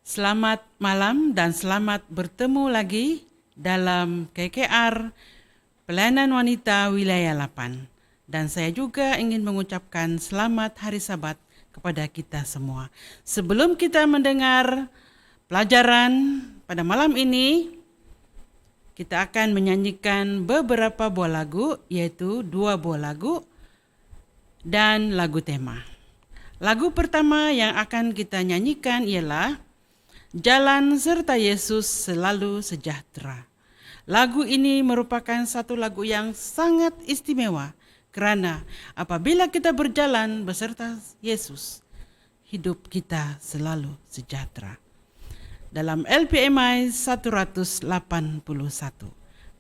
Selamat malam dan selamat bertemu lagi dalam KKR Pelayanan Wanita Wilayah 8. Dan saya juga ingin mengucapkan selamat Hari Sabat kepada kita semua. Sebelum kita mendengar pelajaran pada malam ini, kita akan menyanyikan beberapa buah lagu, yaitu 2 buah lagu dan lagu tema. Lagu pertama yang akan kita nyanyikan ialah Jalan serta Yesus selalu sejahtera. Lagu ini merupakan satu lagu yang sangat istimewa karena apabila kita berjalan beserta Yesus, hidup kita selalu sejahtera. Dalam LPMI 181.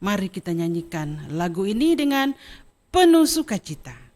Mari kita nyanyikan lagu ini dengan penuh sukacita.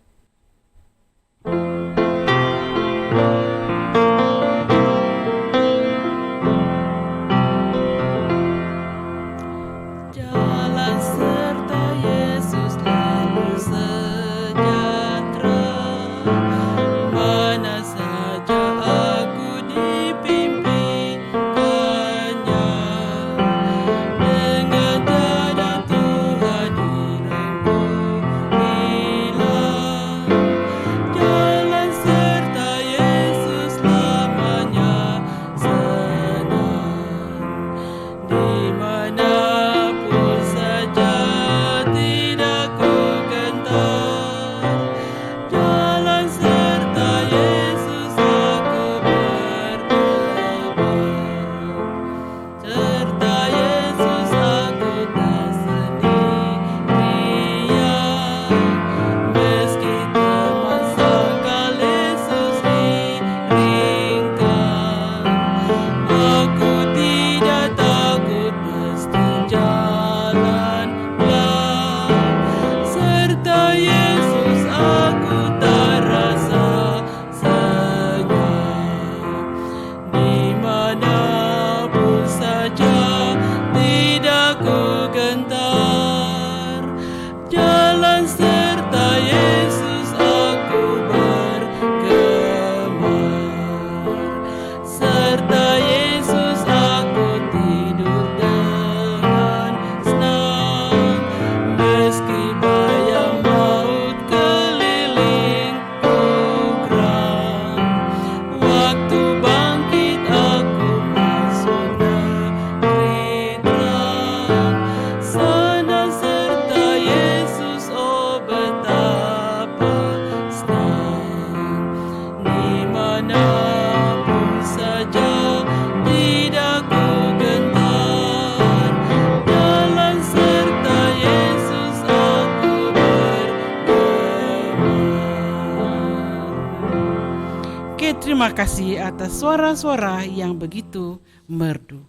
Terima kasih atas suara-suara yang begitu merdu.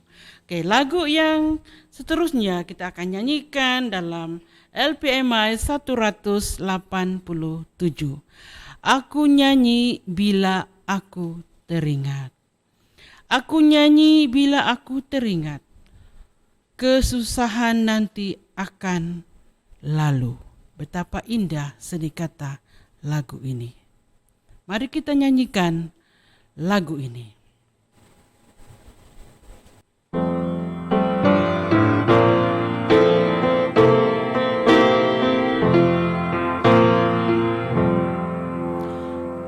Oke, lagu yang seterusnya kita akan nyanyikan dalam LPMI 187. Aku nyanyi bila aku teringat. Aku nyanyi bila aku teringat. Kesusahan nanti akan lalu. Betapa indah seni kata lagu ini. Mari kita nyanyikan lagu ini.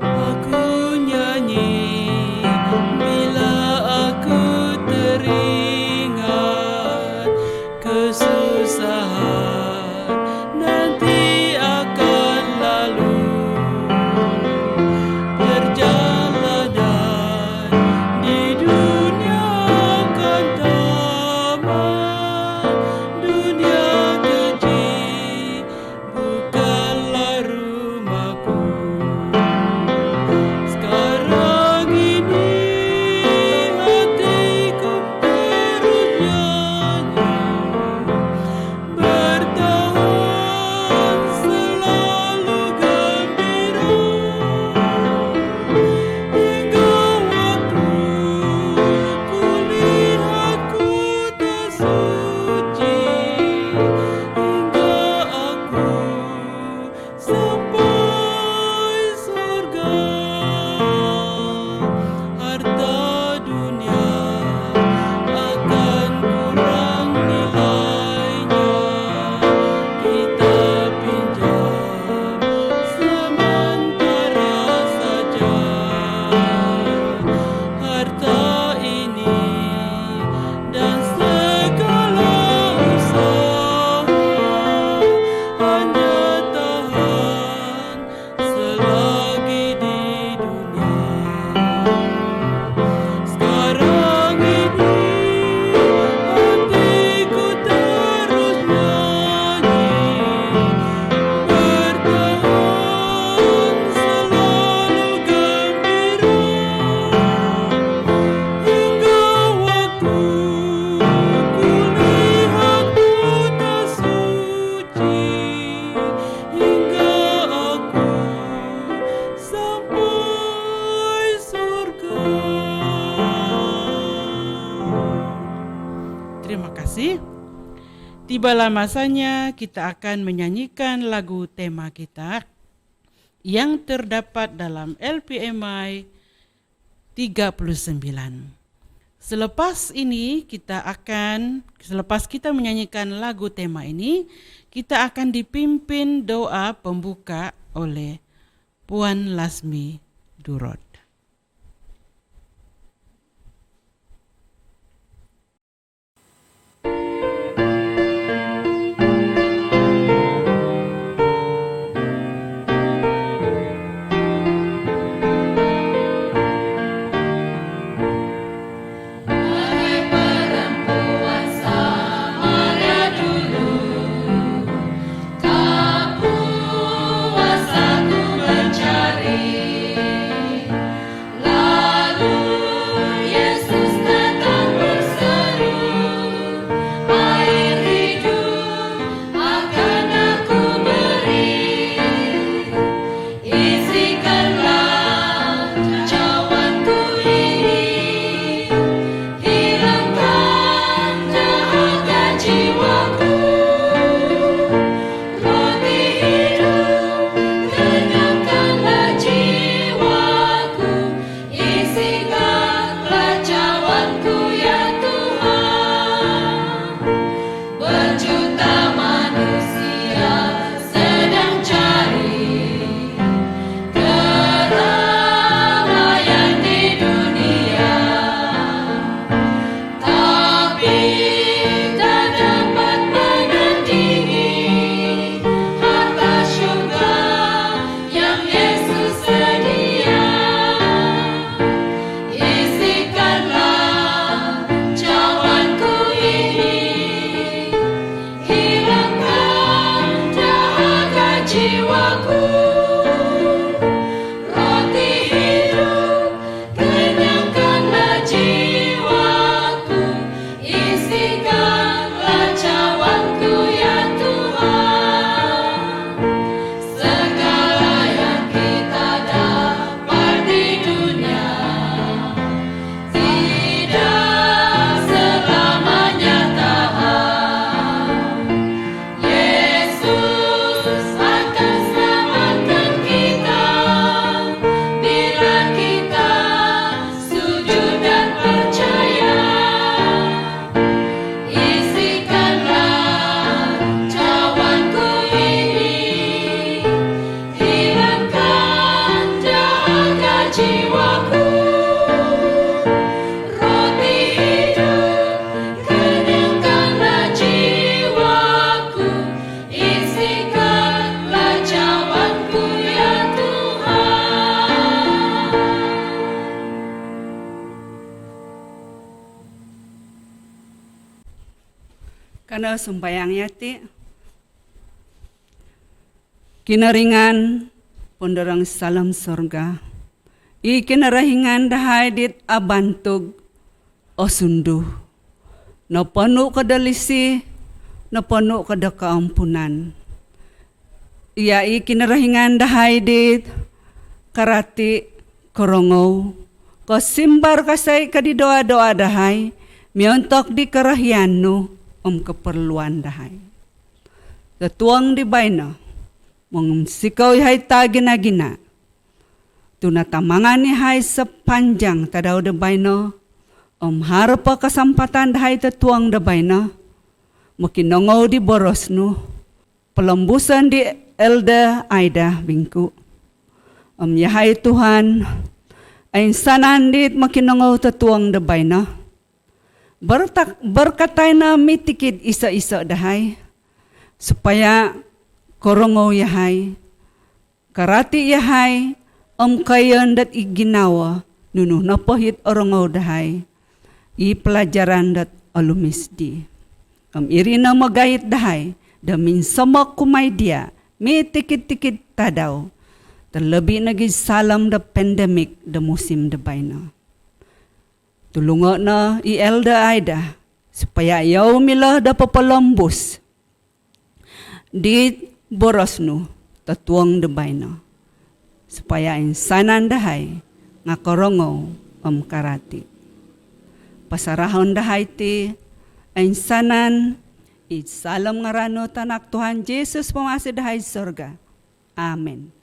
Aku nyanyi bila aku teringat kesusahan nanti akan lalu. Perjalanan tibalah masanya kita akan menyanyikan lagu tema kita yang terdapat dalam LPMI 39. Selepas kita menyanyikan lagu tema ini, kita akan dipimpin doa pembuka oleh Puan Lasmi Durod. Karena sembayangnya ti kinaringan ponderang salam sorga ikinarahingan dahadit abantog o sundu no panu kadalisi no panu kada kaampunan iya ikinarahingan dahadit karati korongaw ko simbar kasay kadidoa-doa dahay miontok di karahian no keperluan dahay. Tatuang di bayna, sikaw hay tagina-gina. Tunatamangan ni hay sepanjang tadaw di bayna, harap kasampatan dahay tatuang di bayna, makinongaw di boros no, pelembusan di Elda Aida bingku. Yahay Tuhan, ay sanandit makinongaw tatuang di bayna, berkatay na mitikid isa-isa dahay supaya korongaw yahay karati yahay kayan dat iginawa nuno napahit orongaw dahay pelajaran dat alumisdi iri na magayit dahay damin sama kumay dia mitikid-tikid tadaw terlebih naging salam da pandemic da musim da bayna. Tulungo na Elda Aida supaya yaw mila da papalambos di boros no tatuang debay no supaya insanan dahay nga korongaw karati. Pasarahon dahay ti insanan Salam ngarano tanak Tuhan Yesus pemasi dahai surga. Amin.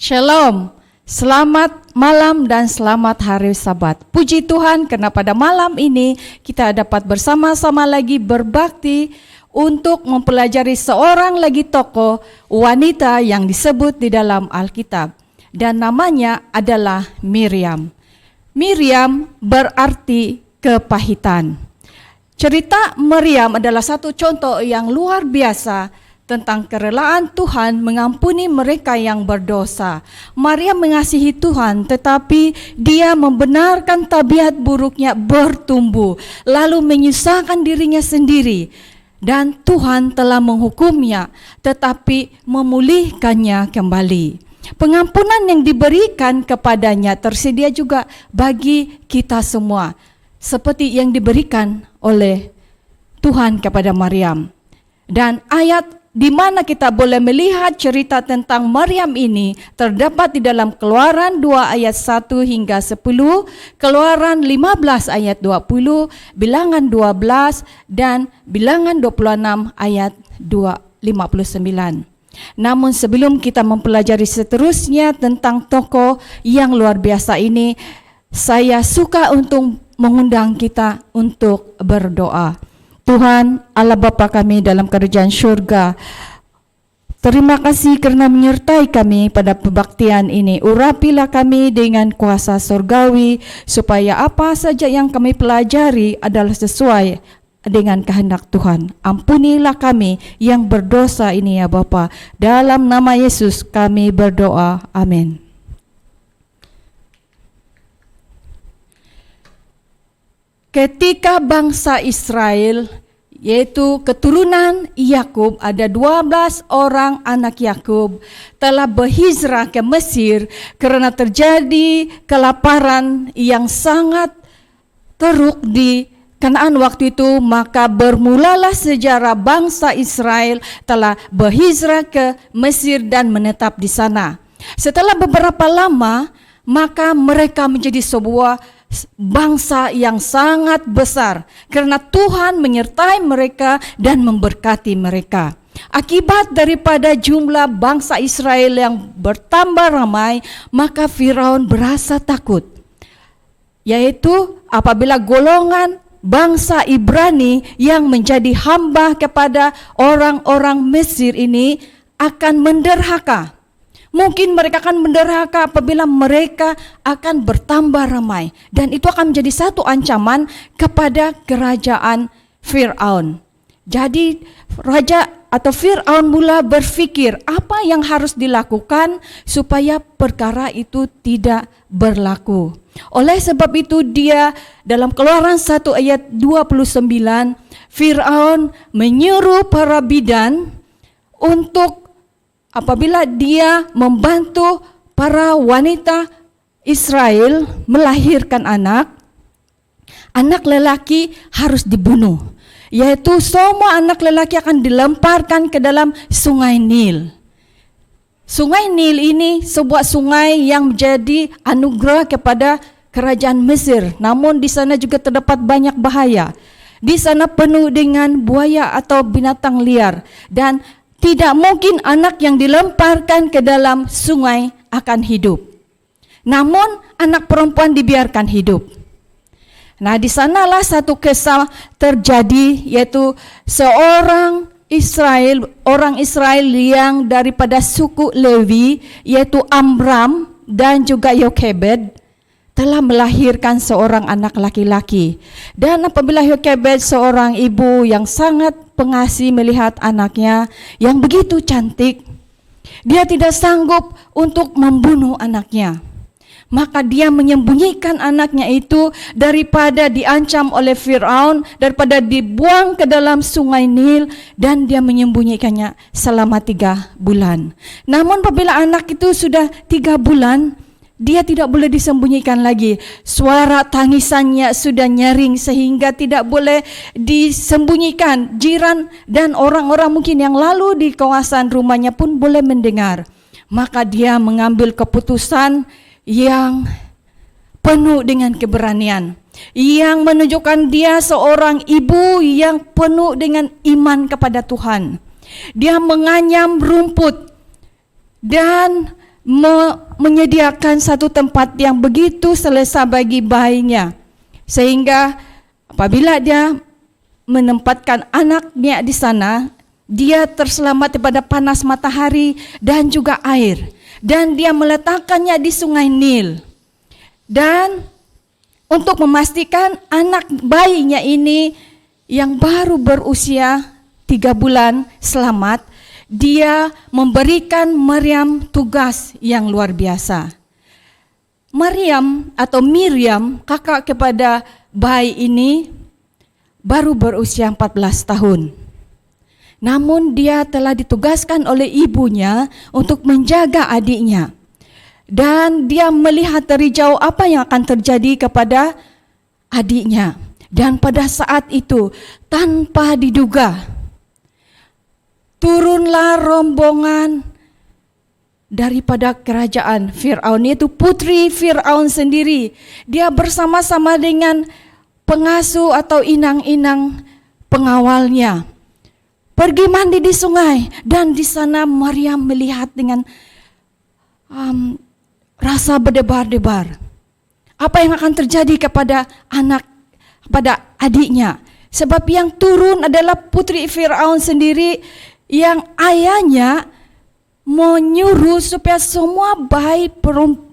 Shalom, selamat malam dan selamat hari Sabat. Puji Tuhan karena pada malam ini kita dapat bersama-sama lagi berbakti untuk mempelajari seorang lagi tokoh wanita yang disebut di dalam Alkitab. Dan namanya adalah Miriam. Miriam berarti kepahitan. Cerita Miriam adalah satu contoh yang luar biasa tentang kerelaan Tuhan mengampuni mereka yang berdosa. Maria mengasihi Tuhan, tetapi dia membenarkan tabiat buruknya bertumbuh, lalu menyusahkan dirinya sendiri. Dan Tuhan telah menghukumnya, tetapi memulihkannya kembali. Pengampunan yang diberikan kepadanya tersedia juga bagi kita semua, seperti yang diberikan oleh Tuhan kepada Maryam. Dan ayat di mana kita boleh melihat cerita tentang Maryam ini terdapat di dalam Keluaran 2 ayat 1 hingga 10, Keluaran 15 ayat 20, Bilangan 12 dan Bilangan 26 ayat 59. Namun sebelum kita mempelajari seterusnya tentang tokoh yang luar biasa ini, saya suka untuk mengundang kita untuk berdoa. Tuhan Allah Bapa kami dalam kerajaan syurga, terima kasih karena menyertai kami pada pembaktian ini. Urapilah kami dengan kuasa surgawi, supaya apa saja yang kami pelajari adalah sesuai dengan kehendak Tuhan. Ampunilah kami yang berdosa ini ya Bapa. Dalam nama Yesus kami berdoa. Amin. Ketika bangsa Israel, yaitu keturunan Yakub, ada 12 orang anak Yakub, telah berhijrah ke Mesir karena terjadi kelaparan yang sangat teruk di Kanaan waktu itu, maka bermulalah sejarah bangsa Israel telah berhijrah ke Mesir dan menetap di sana. Setelah beberapa lama, maka mereka menjadi sebuah bangsa yang sangat besar karena Tuhan menyertai mereka dan memberkati mereka. Akibat daripada jumlah bangsa Israel yang bertambah ramai, maka Firaun berasa takut, yaitu apabila golongan bangsa Ibrani yang menjadi hamba kepada orang-orang Mesir ini akan menderhaka. Mungkin mereka akan menderhaka apabila mereka akan bertambah ramai, dan itu akan menjadi satu ancaman kepada kerajaan Firaun. Jadi raja atau Firaun mula berpikir apa yang harus dilakukan supaya perkara itu tidak berlaku. Oleh sebab itu dia dalam Keluaran 1 ayat 29, Firaun menyuruh para bidan untuk apabila dia membantu para wanita Israel melahirkan anak lelaki harus dibunuh, yaitu semua anak lelaki akan dilemparkan ke dalam sungai Nil. Sungai Nil ini sebuah sungai yang menjadi anugerah kepada kerajaan Mesir. Namun di sana juga terdapat banyak bahaya. Di sana penuh dengan buaya atau binatang liar, dan tidak mungkin anak yang dilemparkan ke dalam sungai akan hidup. Namun anak perempuan dibiarkan hidup. Nah, di sanalah satu kisah terjadi, yaitu seorang orang Israel yang daripada suku Lewi, yaitu Amram dan juga Yokebed, telah melahirkan seorang anak laki-laki. Dan apabila Yokebed, seorang ibu yang sangat pengasih melihat anaknya yang begitu cantik, dia tidak sanggup untuk membunuh anaknya. Maka dia menyembunyikan anaknya itu daripada diancam oleh Firaun, daripada dibuang ke dalam sungai Nil, dan dia menyembunyikannya selama 3 bulan. Namun apabila anak itu sudah 3 bulan, dia tidak boleh disembunyikan lagi. Suara tangisannya sudah nyaring sehingga tidak boleh disembunyikan. Jiran dan orang-orang mungkin yang lalu di kawasan rumahnya pun boleh mendengar. Maka dia mengambil keputusan yang penuh dengan keberanian, yang menunjukkan dia seorang ibu yang penuh dengan iman kepada Tuhan. Dia menganyam rumput dan menyediakan satu tempat yang begitu selesa bagi bayinya, sehingga apabila dia menempatkan anaknya di sana, dia terselamat daripada panas matahari dan juga air. Dan dia meletakkannya di sungai Nil. Dan untuk memastikan anak bayinya ini yang baru berusia 3 bulan selamat, dia memberikan Maryam tugas yang luar biasa. Maryam atau Miriam, kakak kepada bayi ini, baru berusia 14 tahun. Namun dia telah ditugaskan oleh ibunya untuk menjaga adiknya. Dan dia melihat dari jauh apa yang akan terjadi kepada adiknya. Dan pada saat itu, tanpa diduga, turunlah rombongan daripada kerajaan Firaun, yaitu putri Firaun sendiri. Dia bersama-sama dengan pengasuh atau inang-inang pengawalnya. Pergi mandi di sungai, dan di sana Maryam melihat dengan rasa berdebar-debar. Apa yang akan terjadi kepada adiknya? Sebab yang turun adalah putri Firaun sendiri, yang ayahnya menyuruh supaya semua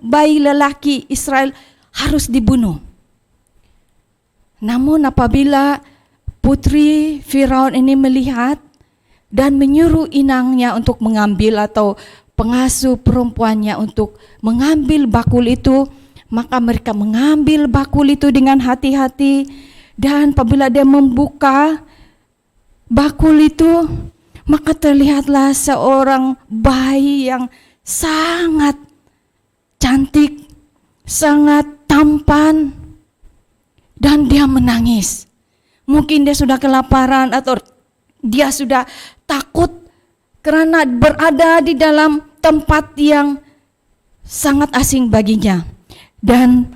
bayi lelaki Israel harus dibunuh. Namun apabila putri Firaun ini melihat dan menyuruh inangnya untuk mengambil atau pengasuh perempuannya untuk mengambil bakul itu, maka mereka mengambil bakul itu dengan hati-hati, dan apabila dia membuka bakul itu, maka terlihatlah seorang bayi yang sangat cantik, sangat tampan, dan dia menangis. Mungkin dia sudah kelaparan atau dia sudah takut karena berada di dalam tempat yang sangat asing baginya. Dan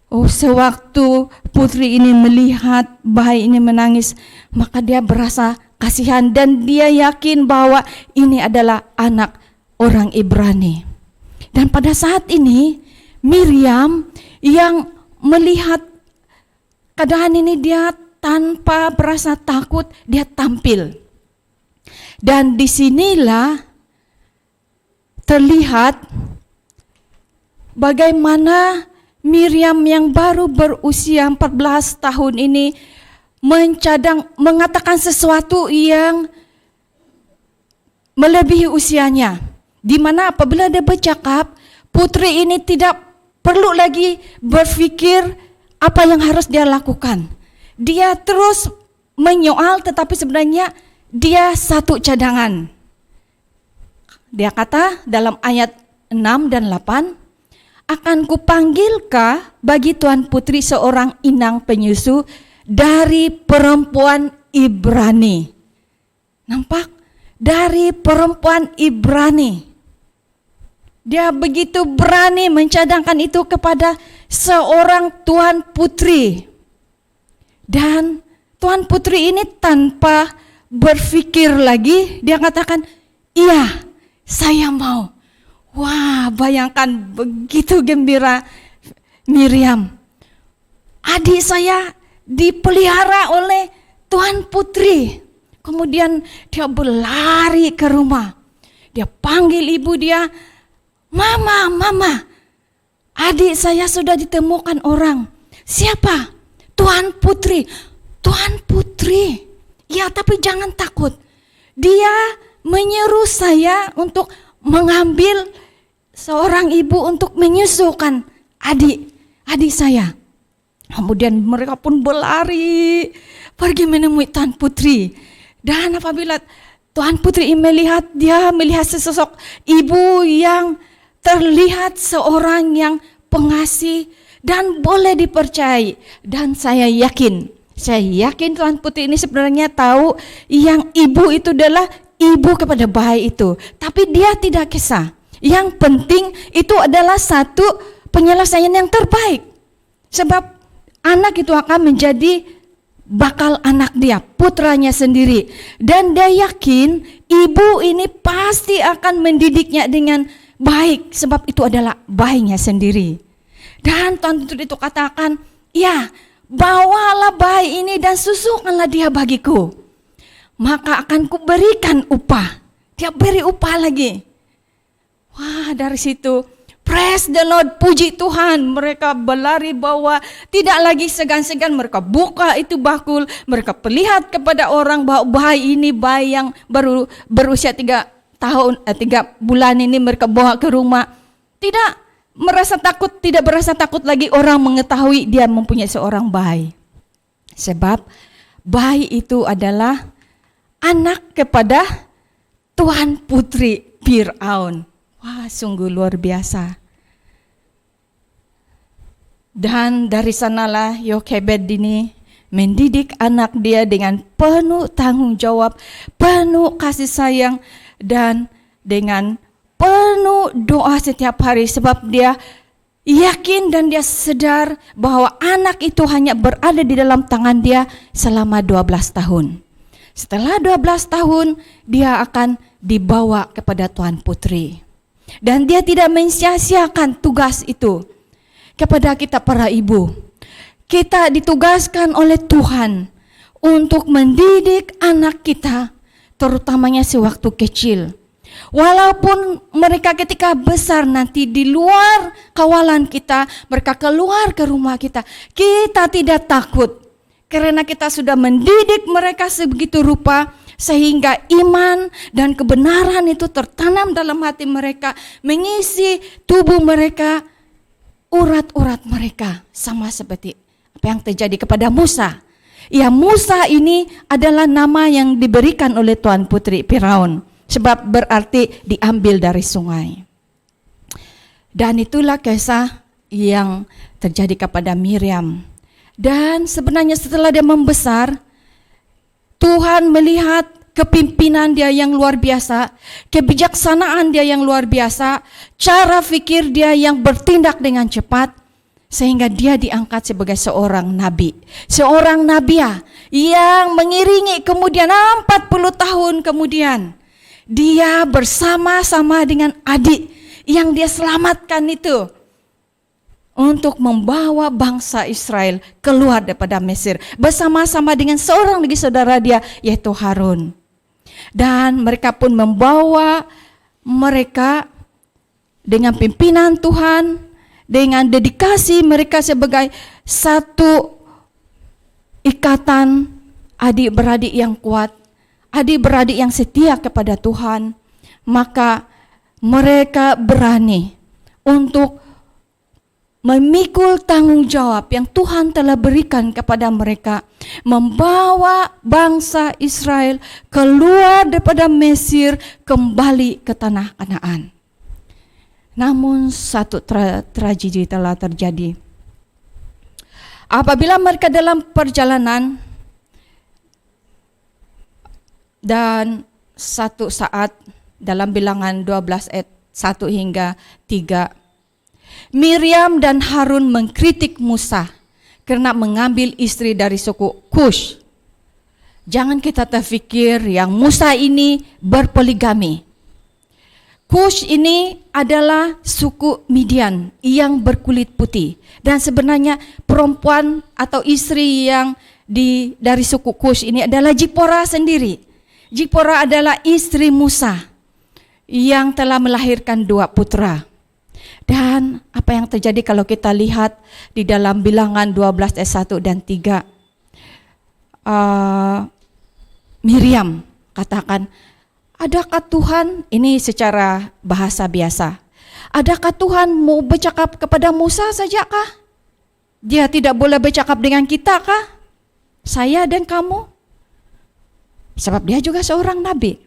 sewaktu putri ini melihat bayi ini menangis, maka dia berasa kasihan dan dia yakin bahwa ini adalah anak orang Ibrani. Dan pada saat ini Miriam yang melihat keadaan ini, dia tanpa berasa takut, dia tampil. Dan disinilah terlihat bagaimana Miriam yang baru berusia 14 tahun ini mengatakan sesuatu yang melebihi usianya. Di mana apabila dia bercakap, putri ini tidak perlu lagi berpikir apa yang harus dia lakukan. Dia terus menyoal, tetapi sebenarnya dia satu cadangan. Dia kata dalam ayat 6 dan 8, akan kupanggilkah bagi Tuan Putri seorang inang penyusu dari perempuan Ibrani. Nampak? Dari perempuan Ibrani. Dia begitu berani mencadangkan itu kepada seorang Tuan Putri. Dan Tuan Putri ini tanpa berpikir lagi, dia katakan, iya, saya mau. Wah, bayangkan begitu gembira Miriam. Adik saya dipelihara oleh Tuan Putri. Kemudian dia berlari ke rumah. Dia panggil ibu dia, Mama, adik saya sudah ditemukan orang. Siapa? Tuan Putri. Tuan Putri. Ya, tapi jangan takut. Dia menyuruh saya untuk mengambil seorang ibu untuk menyusukan adik saya. Kemudian mereka pun berlari pergi menemui Tuan Putri. Dan apabila Tuan Putri melihat, dia melihat sesosok ibu yang terlihat seorang yang pengasih dan boleh dipercayai. Dan saya yakin Tuan Putri ini sebenarnya tahu yang ibu itu adalah ibu kepada bayi itu. Tapi dia tidak kisah. Yang penting itu adalah satu penyelesaian yang terbaik. Sebab anak itu akan menjadi bakal anak dia, putranya sendiri. Dan dia yakin ibu ini pasti akan mendidiknya dengan baik, sebab itu adalah bayinya sendiri. Dan Tuan Putri itu katakan, ya, bawalah bayi ini dan susukanlah dia bagiku, maka akan kuberikan upah. Dia beri upah lagi. Wah, dari situ praise the Lord, puji Tuhan. Mereka berlari bahwa tidak lagi segan-segan. Mereka buka itu bakul. Mereka perlihat kepada orang bahwa bayi ini bayi yang baru berusia 3 bulan ini mereka bawa ke rumah. Tidak berasa takut lagi orang mengetahui dia mempunyai seorang bayi. Sebab bayi itu adalah anak kepada Tuan Putri Firaun. Wah, sungguh luar biasa. Dan dari sanalah Yokebed ini mendidik anak dia dengan penuh tanggung jawab, penuh kasih sayang, dan dengan penuh doa setiap hari. Sebab dia yakin dan dia sadar bahwa anak itu hanya berada di dalam tangan dia selama 12 tahun. Setelah 12 tahun dia akan dibawa kepada Tuan Putri. Dan dia tidak mensia-siakan tugas itu. Kepada kita para ibu, kita ditugaskan oleh Tuhan untuk mendidik anak kita, terutamanya sewaktu kecil. Walaupun mereka ketika besar nanti di luar kawalan kita, mereka keluar ke rumah kita, kita tidak takut. karena kita sudah mendidik mereka sebegitu rupa, sehingga iman dan kebenaran itu tertanam dalam hati mereka, mengisi tubuh mereka, urat-urat mereka, sama seperti apa yang terjadi kepada Musa. Ya, Musa ini adalah nama yang diberikan oleh Tuan Putri Firaun, sebab berarti diambil dari sungai. Dan itulah kisah yang terjadi kepada Miriam. Dan sebenarnya setelah dia membesar, Tuhan melihat kepimpinan dia yang luar biasa, kebijaksanaan dia yang luar biasa, cara fikir dia yang bertindak dengan cepat, sehingga dia diangkat sebagai seorang nabi. Seorang nabiah yang mengiringi kemudian 40 tahun kemudian, dia bersama-sama dengan adik yang dia selamatkan itu, untuk membawa bangsa Israel keluar daripada Mesir bersama-sama dengan seorang lagi saudara dia, yaitu Harun. Dan mereka pun membawa mereka dengan pimpinan Tuhan, dengan dedikasi mereka sebagai satu ikatan adik-beradik yang kuat, adik-beradik yang setia kepada Tuhan. Maka mereka berani untuk memikul tanggung jawab yang Tuhan telah berikan kepada mereka, membawa bangsa Israel keluar daripada Mesir kembali ke tanah Kanaan. Namun satu tragedi telah terjadi. Apabila mereka dalam perjalanan, dan satu saat dalam Bilangan 12 ayat 1 hingga 3, Miriam dan Harun mengkritik Musa karena mengambil istri dari suku Kush. Jangan kita terfikir yang Musa ini berpoligami. Kush ini adalah suku Midian yang berkulit putih, dan sebenarnya perempuan atau istri yang dari suku Kush ini adalah Zipora sendiri. Zipora adalah istri Musa yang telah melahirkan 2 putra. Dan apa yang terjadi kalau kita lihat di dalam Bilangan 12 ayat 1 dan 3. Miriam katakan, adakah Tuhan, ini secara bahasa biasa, adakah Tuhan mau bercakap kepada Musa saja kah? Dia tidak boleh bercakap dengan kita kah? Saya dan kamu? Sebab dia juga seorang nabi.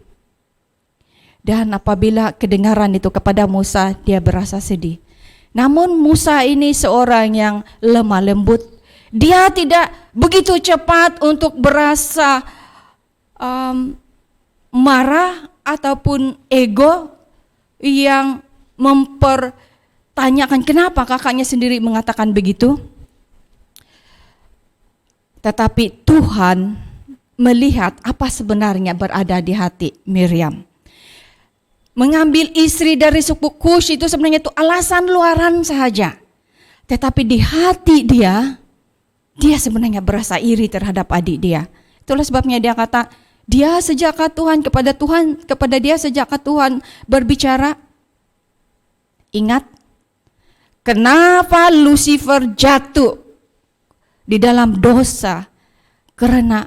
Dan apabila kedengaran itu kepada Musa, dia berasa sedih. Namun Musa ini seorang yang lemah lembut. Dia tidak begitu cepat untuk berasa marah ataupun ego yang mempertanyakan kenapa kakaknya sendiri mengatakan begitu. Tetapi Tuhan melihat apa sebenarnya berada di hati Miriam. Mengambil istri dari suku Kush itu sebenarnya itu alasan luaran saja. Tetapi di hati dia sebenarnya berasa iri terhadap adik dia. Itulah sebabnya dia kata, kepada dia sejakkah Tuhan berbicara? Ingat, kenapa Lucifer jatuh di dalam dosa? Karena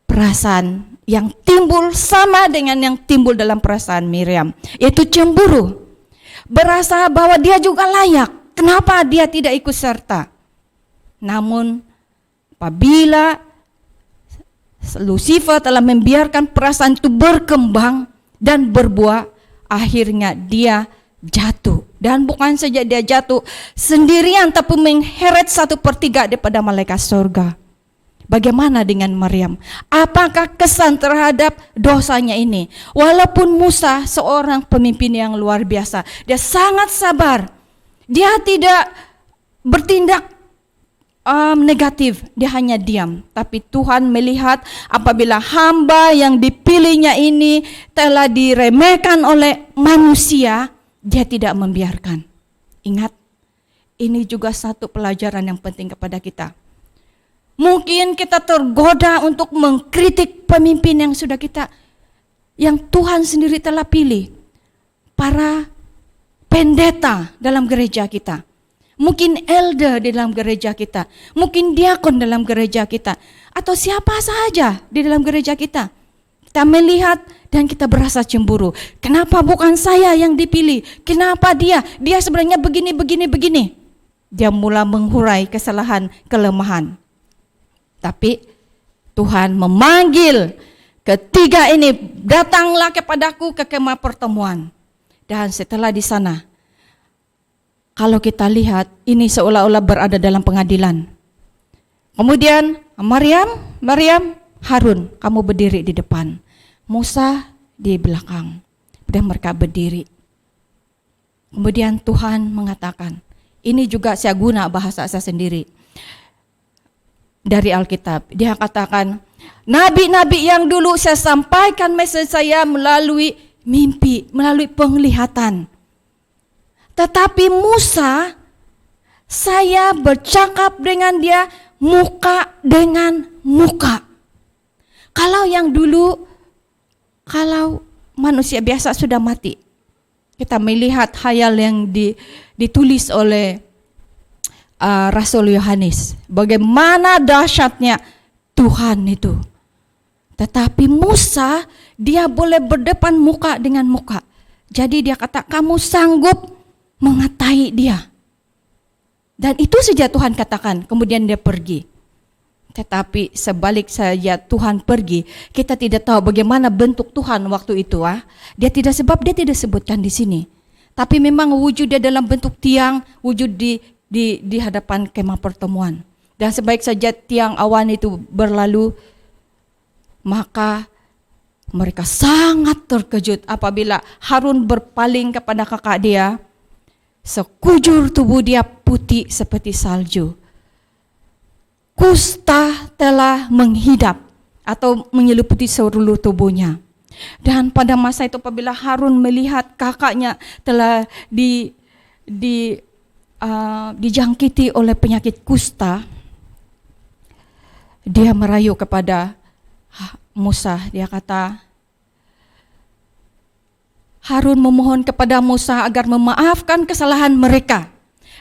perasaan yang timbul sama dengan yang timbul dalam perasaan Miriam, yaitu cemburu. Berasa bahwa dia juga layak, kenapa dia tidak ikut serta? Namun apabila Lucifer telah membiarkan perasaan itu berkembang dan berbuah, akhirnya dia jatuh. Dan bukan saja dia jatuh sendirian, tapi mengheret 1/3 daripada malaikat surga. Bagaimana dengan Maryam? Apakah kesan terhadap dosanya ini? Walaupun Musa seorang pemimpin yang luar biasa, dia sangat sabar. Dia tidak bertindak negatif, dia hanya diam. Tapi Tuhan melihat apabila hamba yang dipilihnya ini telah diremehkan oleh manusia, dia tidak membiarkan. Ingat, ini juga satu pelajaran yang penting kepada kita. Mungkin kita tergoda untuk mengkritik pemimpin yang Tuhan sendiri telah pilih. Para pendeta dalam gereja kita. mungkin elder di dalam gereja kita, mungkin diakon dalam gereja kita, atau siapa saja di dalam gereja kita. Kita melihat dan kita berasa cemburu. Kenapa bukan saya yang dipilih? Kenapa dia? Dia sebenarnya begini. Dia mulai menghurai kesalahan, kelemahan. Tapi Tuhan memanggil ketiga ini, datanglah kepadaku ke kemah pertemuan. Dan setelah di sana, kalau kita lihat, ini seolah-olah berada dalam pengadilan. Kemudian, Maryam, Harun, kamu berdiri di depan. Musa di belakang. Dan mereka berdiri. Kemudian Tuhan mengatakan, ini juga saya guna bahasa saya sendiri. Dari Alkitab, dia katakan, nabi-nabi yang dulu saya sampaikan message saya melalui mimpi, melalui penglihatan. Tetapi Musa, saya bercakap dengan dia muka dengan muka. Kalau yang dulu, kalau manusia biasa sudah mati, kita melihat hayal yang ditulis oleh Rasul Yohanes, bagaimana dahsyatnya Tuhan itu. Tetapi Musa, dia boleh berdepan muka dengan muka. Jadi dia kata, kamu sanggup mengatai dia. Dan itu saja Tuhan katakan, kemudian dia pergi. Tetapi sebalik saja Tuhan pergi, kita tidak tahu bagaimana bentuk Tuhan waktu itu. Dia tidak sebutkan di sini. Tapi memang wujud dia dalam bentuk tiang, wujud di hadapan kemah pertemuan. Dan sebaik saja tiang awan itu berlalu, maka mereka sangat terkejut apabila Harun berpaling kepada kakak dia. Sekujur tubuh dia putih seperti salju. Kusta telah menghidap atau menyeliputi seluruh tubuhnya. Dan pada masa itu apabila Harun melihat kakaknya telah dijangkiti oleh penyakit kusta, dia merayu kepada Musa. Dia kata, Harun memohon kepada Musa agar memaafkan kesalahan mereka.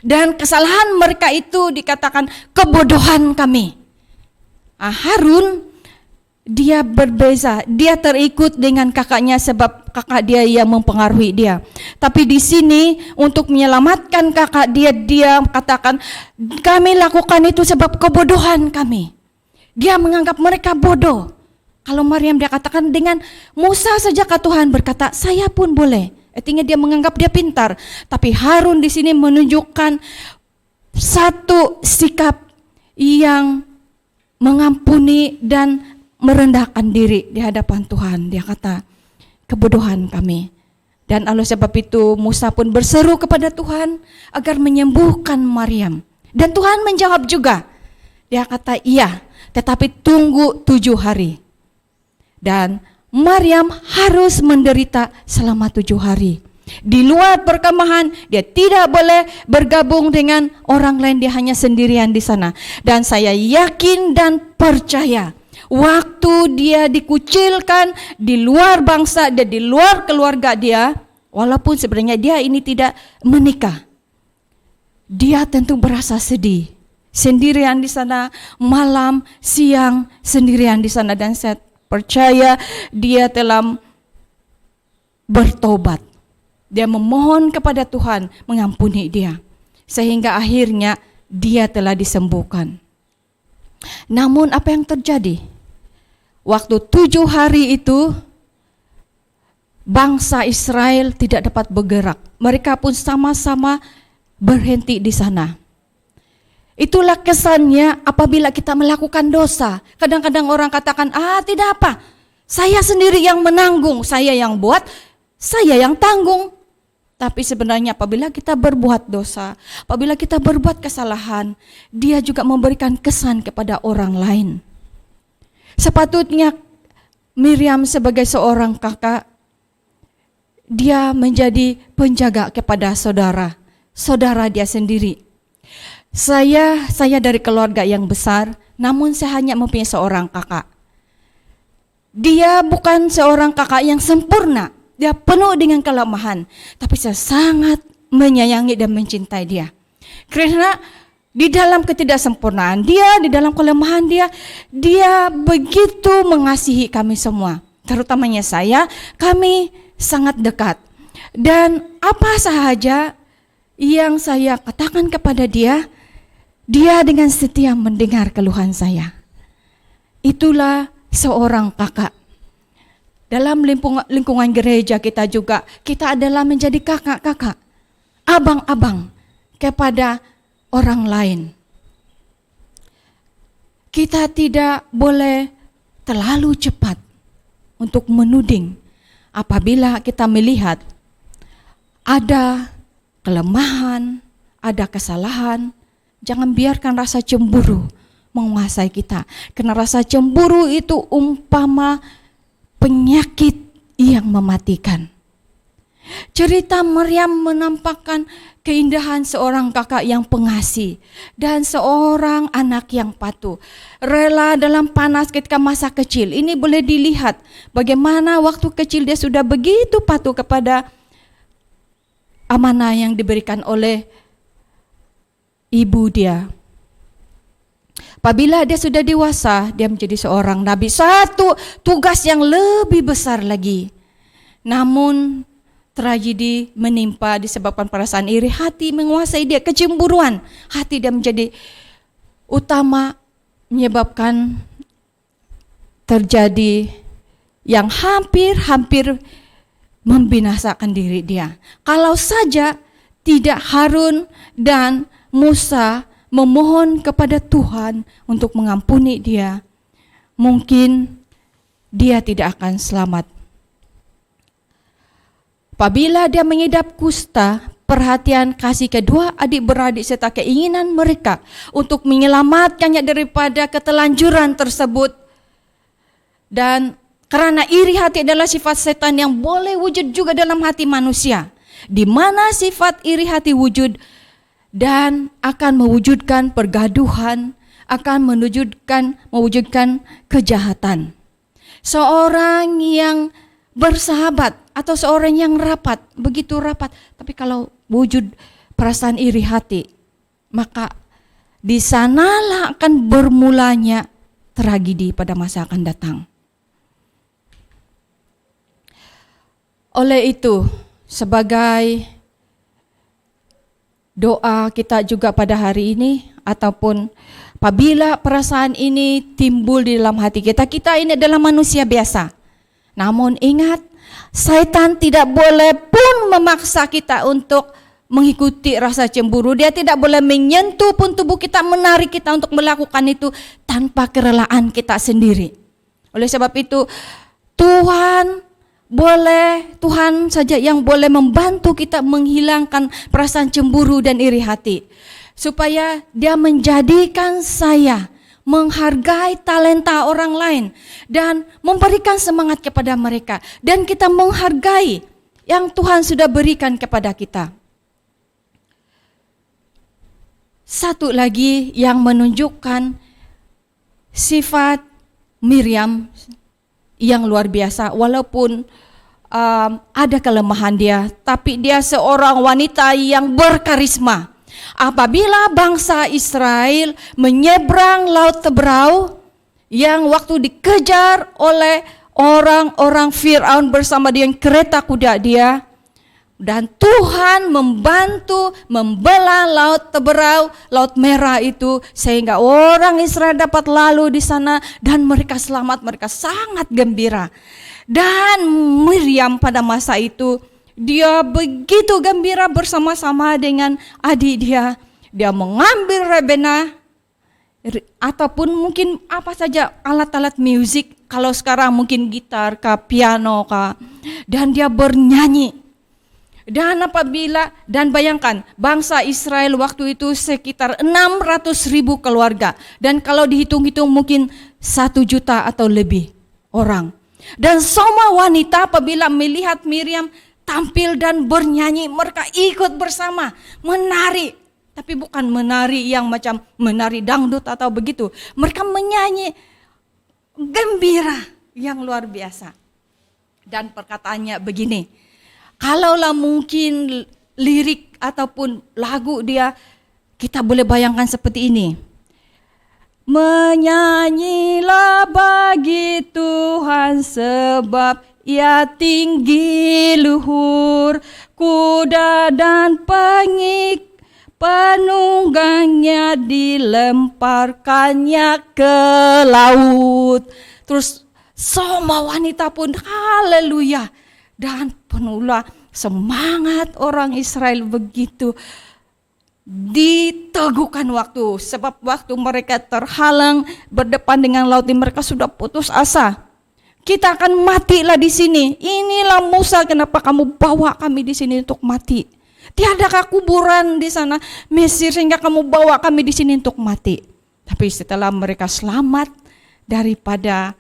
Dan kesalahan mereka itu dikatakan kebodohan kami. Harun, dia berbeza, dia terikut dengan kakaknya sebab kakak dia yang mempengaruhi dia. Tapi di sini untuk menyelamatkan kakak dia katakan, kami lakukan itu sebab kebodohan kami. Dia menganggap mereka bodoh. Kalau Maryam dia katakan dengan Musa saja Tuhan berkata, saya pun boleh. Artinya dia menganggap dia pintar. Tapi Harun di sini menunjukkan satu sikap yang mengampuni dan merendahkan diri di hadapan Tuhan. Dia kata, kebodohan kami. Dan oleh sebab itu Musa pun berseru kepada Tuhan agar menyembuhkan Maryam. Dan Tuhan menjawab juga. Dia kata, iya, tetapi tunggu 7 hari. Dan Maryam harus menderita selama 7 hari. Di luar perkemahan, dia tidak boleh bergabung dengan orang lain, dia hanya sendirian di sana. Dan saya yakin dan percaya, waktu dia dikucilkan di luar bangsa dan di luar keluarga dia, walaupun sebenarnya dia ini tidak menikah, dia tentu berasa sedih. Sendirian di sana, malam, siang, sendirian di sana. Dan saya percaya dia telah bertobat. Dia memohon kepada Tuhan mengampuni dia. Sehingga akhirnya dia telah disembuhkan. Namun apa yang terjadi? Waktu 7 hari itu, bangsa Israel tidak dapat bergerak. Mereka pun sama-sama berhenti di sana. Itulah kesannya apabila kita melakukan dosa. Kadang-kadang orang katakan, tidak apa, saya sendiri yang menanggung, saya yang buat, saya yang tanggung. Tapi sebenarnya apabila kita berbuat dosa, apabila kita berbuat kesalahan, dia juga memberikan kesan kepada orang lain. Sepatutnya Miriam sebagai seorang kakak, dia menjadi penjaga kepada saudara dia sendiri. Saya dari keluarga yang besar, namun saya hanya mempunyai seorang kakak. Dia bukan seorang kakak yang sempurna, dia penuh dengan kelemahan, tapi saya sangat menyayangi dan mencintai dia. Karena di dalam ketidaksempurnaan dia, di dalam kelemahan dia, dia begitu mengasihi kami semua. Terutamanya saya, kami sangat dekat. Dan apa sahaja yang saya katakan kepada dia, dia dengan setia mendengar keluhan saya. Itulah seorang kakak. Dalam lingkungan gereja kita juga, kita adalah menjadi kakak-kakak, abang-abang kepada orang lain. Kita tidak boleh terlalu cepat untuk menuding apabila kita melihat ada kelemahan, ada kesalahan. Jangan biarkan rasa cemburu menguasai kita. Karena rasa cemburu itu umpama penyakit yang mematikan. Cerita Maryam menampakkan keindahan seorang kakak yang pengasih dan seorang anak yang patuh. Rela dalam panas ketika masa kecil. Ini boleh dilihat bagaimana waktu kecil dia sudah begitu patuh kepada amanah yang diberikan oleh ibu dia. Apabila dia sudah dewasa, dia menjadi seorang nabi. Satu tugas yang lebih besar lagi. Namun tragedi menimpa disebabkan perasaan iri hati menguasai dia, kecemburuan hati dia menjadi utama, menyebabkan terjadi yang hampir membinasakan diri dia. Kalau saja tidak Harun dan Musa memohon kepada Tuhan untuk mengampuni dia, mungkin dia tidak akan selamat. Apabila dia mengidap kusta, perhatian kasih kedua adik-beradik serta keinginan mereka untuk menyelamatkannya daripada ketelanjuran tersebut. Dan karena iri hati adalah sifat setan yang boleh wujud juga dalam hati manusia, di mana sifat iri hati wujud dan akan mewujudkan pergaduhan, akan mewujudkan kejahatan. Seorang yang bersahabat atau seorang yang rapat, begitu rapat, tapi kalau wujud perasaan iri hati, maka di sanalah akan bermulanya tragedi pada masa akan datang. Oleh itu, sebagai doa kita juga pada hari ini, ataupun apabila perasaan ini timbul di dalam hati kita, kita ini adalah manusia biasa. Namun ingat, Satan tidak boleh pun memaksa kita untuk mengikuti rasa cemburu. Dia tidak boleh menyentuh pun tubuh kita, menarik kita untuk melakukan itu tanpa kerelaan kita sendiri. Oleh sebab itu, Tuhan saja yang boleh membantu kita menghilangkan perasaan cemburu dan iri hati. Supaya dia menjadikan saya menghargai talenta orang lain dan memberikan semangat kepada mereka, dan kita menghargai yang Tuhan sudah berikan kepada kita. Satu lagi yang menunjukkan sifat Miriam yang luar biasa, walaupun ada kelemahan dia, tapi dia seorang wanita yang berkarisma. Apabila bangsa Israel menyeberang Laut Teberau yang waktu dikejar oleh orang-orang Fir'aun bersama dengan kereta kuda dia, dan Tuhan membantu membelah Laut Teberau, Laut Merah itu, sehingga orang Israel dapat lalu di sana dan mereka selamat, mereka sangat gembira. Dan Miriam pada masa itu, dia begitu gembira bersama-sama dengan adik dia. Dia mengambil rebana ataupun mungkin apa saja alat-alat musik. Kalau sekarang mungkin gitar kah, piano kah. Dan dia bernyanyi. Dan bayangkan, bangsa Israel waktu itu sekitar 600.000 keluarga. Dan kalau dihitung-hitung mungkin 1 juta atau lebih orang. Dan semua wanita apabila melihat Miriam tampil dan bernyanyi, mereka ikut bersama menari, tapi bukan menari yang macam menari dangdut atau begitu. Mereka menyanyi gembira yang luar biasa. Dan perkataannya begini, kalaulah mungkin lirik ataupun lagu dia Kita boleh bayangkan seperti ini. Menyanyilah bagi Tuhan sebab Ia tinggi luhur, kuda dan penunggangnya dilemparkannya ke laut. Terus semua wanita pun haleluya, dan penuhlah semangat orang Israel begitu diteguhkan waktu, sebab waktu mereka terhalang berdepan dengan laut ini, mereka sudah putus asa. Kita akan matilah di sini. Inilah Musa, kenapa kamu bawa kami di sini untuk mati? Tiadakah kuburan di sana Mesir sehingga kamu bawa kami di sini untuk mati? Tapi setelah mereka selamat daripada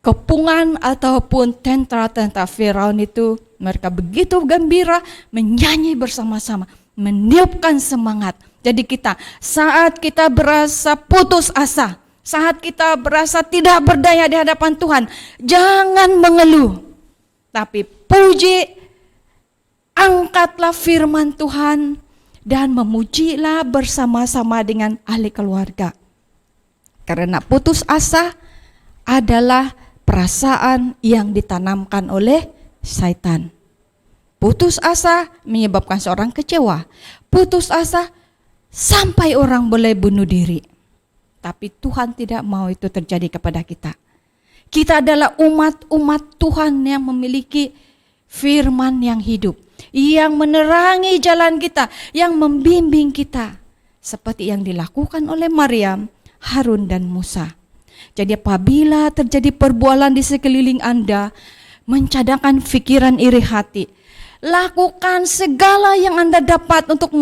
kepungan ataupun tentara-tentara Firaun itu, mereka begitu gembira menyanyi bersama-sama, meniupkan semangat. Jadi kita, saat kita berasa putus asa, saat kita berasa tidak berdaya di hadapan Tuhan, jangan mengeluh, tapi puji, angkatlah firman Tuhan, dan memujilah bersama-sama dengan ahli keluarga. Karena putus asa adalah perasaan yang ditanamkan oleh Satan. Putus asa menyebabkan seorang kecewa. Putus asa sampai orang boleh bunuh diri. Tapi Tuhan tidak mau itu terjadi kepada kita. Kita adalah umat-umat Tuhan yang memiliki firman yang hidup, yang menerangi jalan kita, yang membimbing kita, seperti yang dilakukan oleh Maryam, Harun, dan Musa. Jadi apabila terjadi perbualan di sekeliling Anda, mencadangkan pikiran iri hati, lakukan segala yang Anda dapat untuk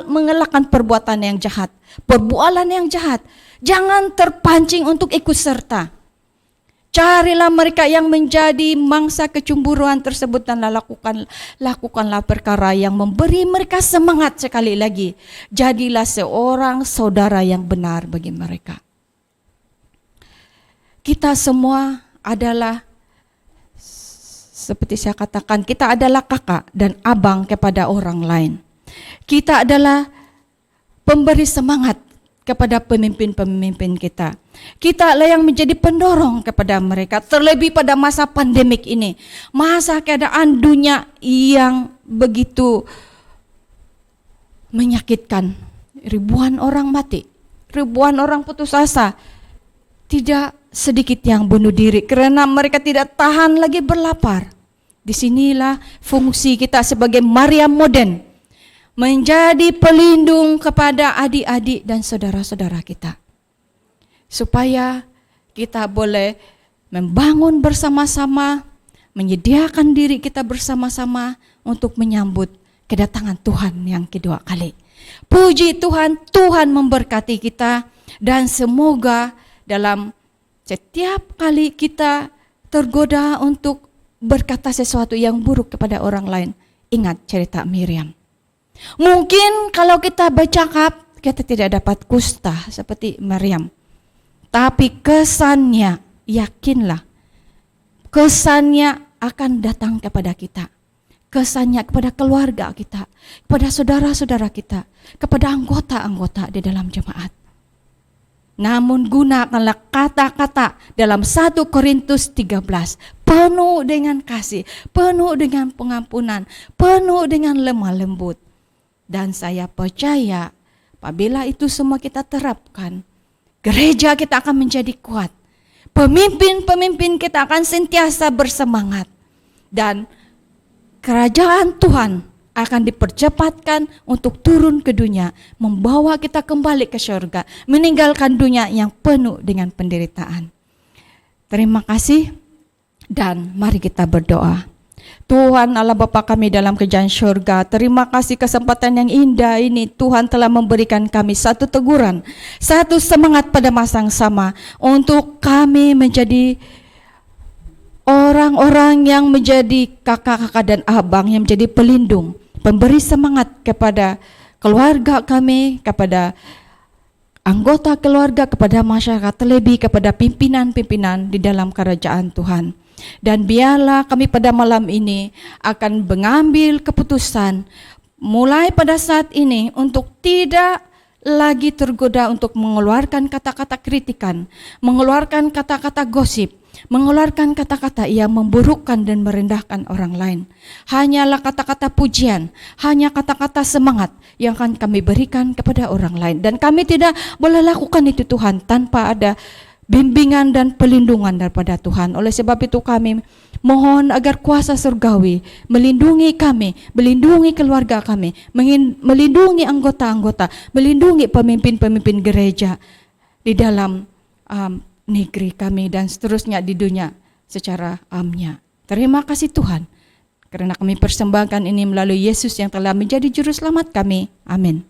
mengelakkan perbuatan yang jahat, perbualan yang jahat. Jangan terpancing untuk ikut serta. Carilah mereka yang menjadi mangsa kecemburuan tersebut dan lakukanlah perkara yang memberi mereka semangat. Sekali lagi, jadilah seorang saudara yang benar bagi mereka. Kita semua adalah, seperti saya katakan, kita adalah kakak dan abang kepada orang lain. Kita adalah pemberi semangat kepada pemimpin-pemimpin kita. Kita lah yang menjadi pendorong kepada mereka, terlebih pada masa pandemik ini. Masa keadaan dunia yang begitu menyakitkan. Ribuan orang mati, ribuan orang putus asa. Tidak sedikit yang bunuh diri karena mereka tidak tahan lagi berlapar. Disinilah fungsi kita sebagai Maryam modern, menjadi pelindung kepada adik-adik dan saudara-saudara kita, supaya kita boleh membangun bersama-sama, menyediakan diri kita bersama-sama untuk menyambut kedatangan Tuhan yang kedua kali. Puji Tuhan, Tuhan memberkati kita, dan semoga dalam setiap kali kita tergoda untuk berkata sesuatu yang buruk kepada orang lain, ingat cerita Miriam. Mungkin kalau kita bercakap, kita tidak dapat kusta seperti Miriam. Tapi kesannya, yakinlah, kesannya akan datang kepada kita. Kesannya kepada keluarga kita, kepada saudara-saudara kita, kepada anggota-anggota di dalam jemaat. Namun gunakanlah kata-kata dalam 1 Korintus 13, penuh dengan kasih, penuh dengan pengampunan, penuh dengan lemah lembut. Dan saya percaya apabila itu semua kita terapkan, gereja kita akan menjadi kuat. Pemimpin-pemimpin kita akan sentiasa bersemangat. Dan kerajaan Tuhan akan dipercepatkan untuk turun ke dunia, membawa kita kembali ke surga, meninggalkan dunia yang penuh dengan penderitaan. Terima kasih, dan mari kita berdoa. Tuhan Allah Bapa kami dalam kerajaan surga, terima kasih kesempatan yang indah ini. Tuhan telah memberikan kami satu teguran, satu semangat pada masa yang sama, untuk kami menjadi orang-orang yang menjadi kakak-kakak dan abang, yang menjadi pelindung, memberi semangat kepada keluarga kami, kepada anggota keluarga, kepada masyarakat, terlebih kepada pimpinan-pimpinan di dalam kerajaan Tuhan. Dan biarlah kami pada malam ini akan mengambil keputusan mulai pada saat ini untuk tidak lagi tergoda untuk mengeluarkan kata-kata kritikan, mengeluarkan kata-kata gosip, mengeluarkan kata-kata yang memburukkan dan merendahkan orang lain. Hanyalah kata-kata pujian, hanya kata-kata semangat yang akan kami berikan kepada orang lain. Dan kami tidak boleh lakukan itu Tuhan tanpa ada bimbingan dan pelindungan daripada Tuhan. Oleh sebab itu kami mohon agar kuasa surgawi melindungi kami, melindungi keluarga kami, melindungi anggota-anggota, melindungi pemimpin-pemimpin gereja di dalam negeri kami dan seterusnya di dunia secara amnya. Terima kasih Tuhan, karena kami persembahkan ini melalui Yesus yang telah menjadi juru selamat kami. Amin.